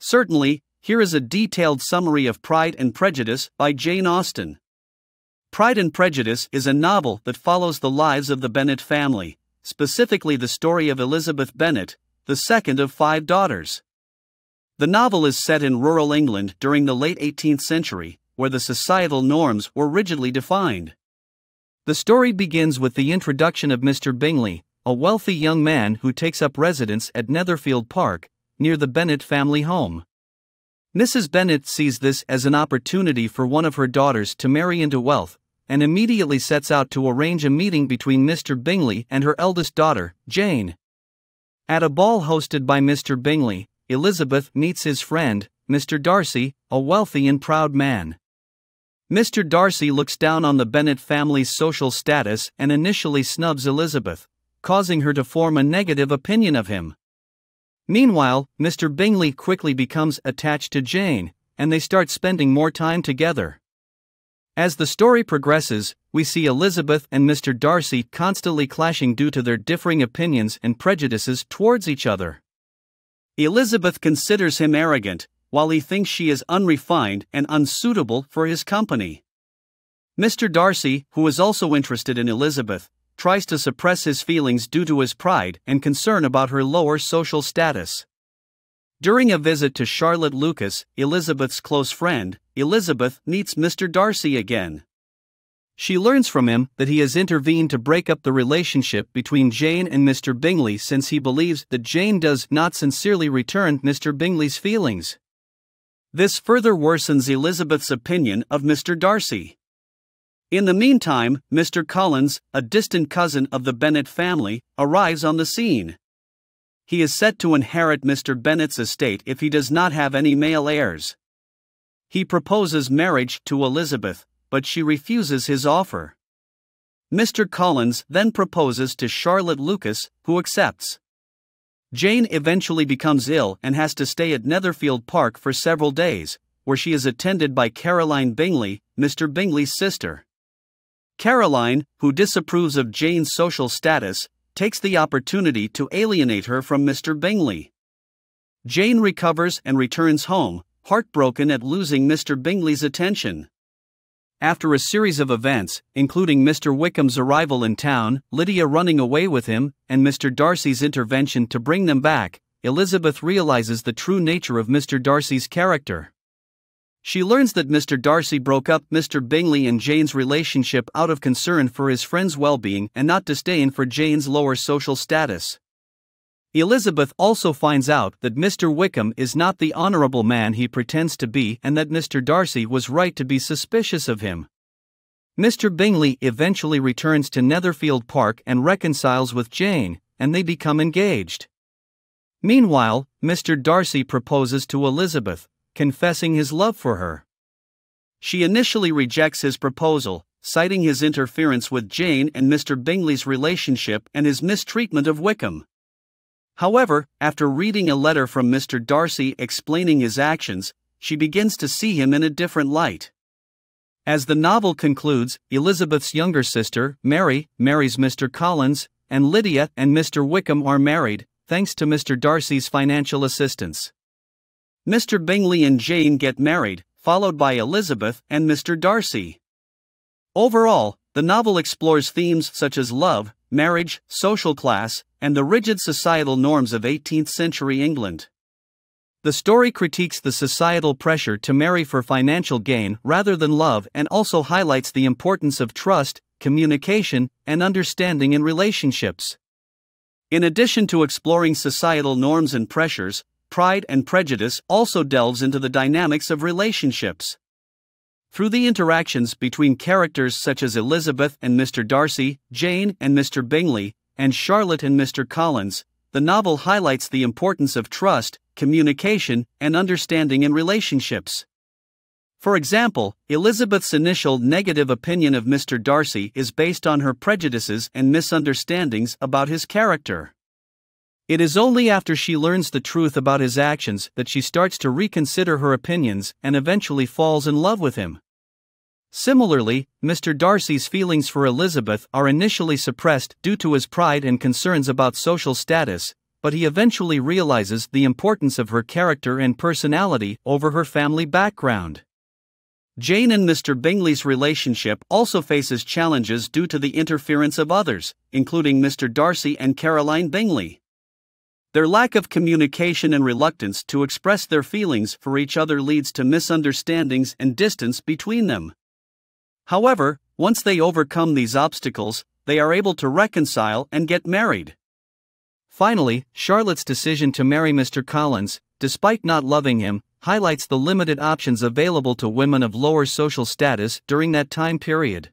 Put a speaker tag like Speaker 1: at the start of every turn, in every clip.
Speaker 1: Certainly, here is a detailed summary of Pride and Prejudice by Jane Austen. Pride and Prejudice is a novel that follows the lives of the Bennet family, specifically the story of Elizabeth Bennet, the second of 5 daughters. The novel is set in rural England during the late 18th century, where the societal norms were rigidly defined. The story begins with the introduction of Mr. Bingley, a wealthy young man who takes up residence at Netherfield Park, near the Bennet family home. Mrs. Bennet sees this as an opportunity for one of her daughters to marry into wealth, and immediately sets out to arrange a meeting between Mr. Bingley and her eldest daughter, Jane. At a ball hosted by Mr. Bingley, Elizabeth meets his friend, Mr. Darcy, a wealthy and proud man. Mr. Darcy looks down on the Bennet family's social status and initially snubs Elizabeth, causing her to form a negative opinion of him. Meanwhile, Mr. Bingley quickly becomes attached to Jane, and they start spending more time together. As the story progresses, we see Elizabeth and Mr. Darcy constantly clashing due to their differing opinions and prejudices towards each other. Elizabeth considers him arrogant, while he thinks she is unrefined and unsuitable for his company. Mr. Darcy, who is also interested in Elizabeth, tries to suppress his feelings due to his pride and concern about her lower social status. During a visit to Charlotte Lucas, Elizabeth's close friend, Elizabeth meets Mr. Darcy again. She learns from him that he has intervened to break up the relationship between Jane and Mr. Bingley since he believes that Jane does not sincerely return Mr. Bingley's feelings. This further worsens Elizabeth's opinion of Mr. Darcy. In the meantime, Mr. Collins, a distant cousin of the Bennet family, arrives on the scene. He is set to inherit Mr. Bennet's estate if he does not have any male heirs. He proposes marriage to Elizabeth, but she refuses his offer. Mr. Collins then proposes to Charlotte Lucas, who accepts. Jane eventually becomes ill and has to stay at Netherfield Park for several days, where she is attended by Caroline Bingley, Mr. Bingley's sister. Caroline, who disapproves of Jane's social status, takes the opportunity to alienate her from Mr. Bingley. Jane recovers and returns home, heartbroken at losing Mr. Bingley's attention. After a series of events, including Mr. Wickham's arrival in town, Lydia running away with him, and Mr. Darcy's intervention to bring them back, Elizabeth realizes the true nature of Mr. Darcy's character. She learns that Mr. Darcy broke up Mr. Bingley and Jane's relationship out of concern for his friend's well-being and not disdain for Jane's lower social status. Elizabeth also finds out that Mr. Wickham is not the honorable man he pretends to be and that Mr. Darcy was right to be suspicious of him. Mr. Bingley eventually returns to Netherfield Park and reconciles with Jane, and they become engaged. Meanwhile, Mr. Darcy proposes to Elizabeth, confessing his love for her. She initially rejects his proposal, citing his interference with Jane and Mr. Bingley's relationship and his mistreatment of Wickham. However, after reading a letter from Mr. Darcy explaining his actions, she begins to see him in a different light. As the novel concludes, Elizabeth's younger sister, Mary, marries Mr. Collins, and Lydia and Mr. Wickham are married, thanks to Mr. Darcy's financial assistance. Mr. Bingley and Jane get married, followed by Elizabeth and Mr. Darcy. Overall, the novel explores themes such as love, marriage, social class, and the rigid societal norms of 18th century England. The story critiques the societal pressure to marry for financial gain rather than love and also highlights the importance of trust, communication, and understanding in relationships. In addition to exploring societal norms and pressures, Pride and Prejudice also delves into the dynamics of relationships. Through the interactions between characters such as Elizabeth and Mr. Darcy, Jane and Mr. Bingley, and Charlotte and Mr. Collins, the novel highlights the importance of trust, communication, and understanding in relationships. For example, Elizabeth's initial negative opinion of Mr. Darcy is based on her prejudices and misunderstandings about his character. It is only after she learns the truth about his actions that she starts to reconsider her opinions and eventually falls in love with him. Similarly, Mr. Darcy's feelings for Elizabeth are initially suppressed due to his pride and concerns about social status, but he eventually realizes the importance of her character and personality over her family background. Jane and Mr. Bingley's relationship also faces challenges due to the interference of others, including Mr. Darcy and Caroline Bingley. Their lack of communication and reluctance to express their feelings for each other leads to misunderstandings and distance between them. However, once they overcome these obstacles, they are able to reconcile and get married. Finally, Charlotte's decision to marry Mr. Collins, despite not loving him, highlights the limited options available to women of lower social status during that time period.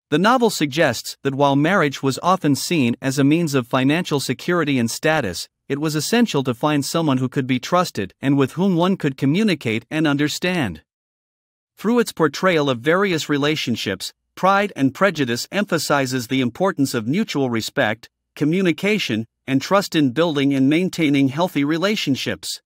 Speaker 1: The novel suggests that while marriage was often seen as a means of financial security and status, it was essential to find someone who could be trusted and with whom one could communicate and understand. Through its portrayal of various relationships, Pride and Prejudice emphasizes the importance of mutual respect, communication, and trust in building and maintaining healthy relationships.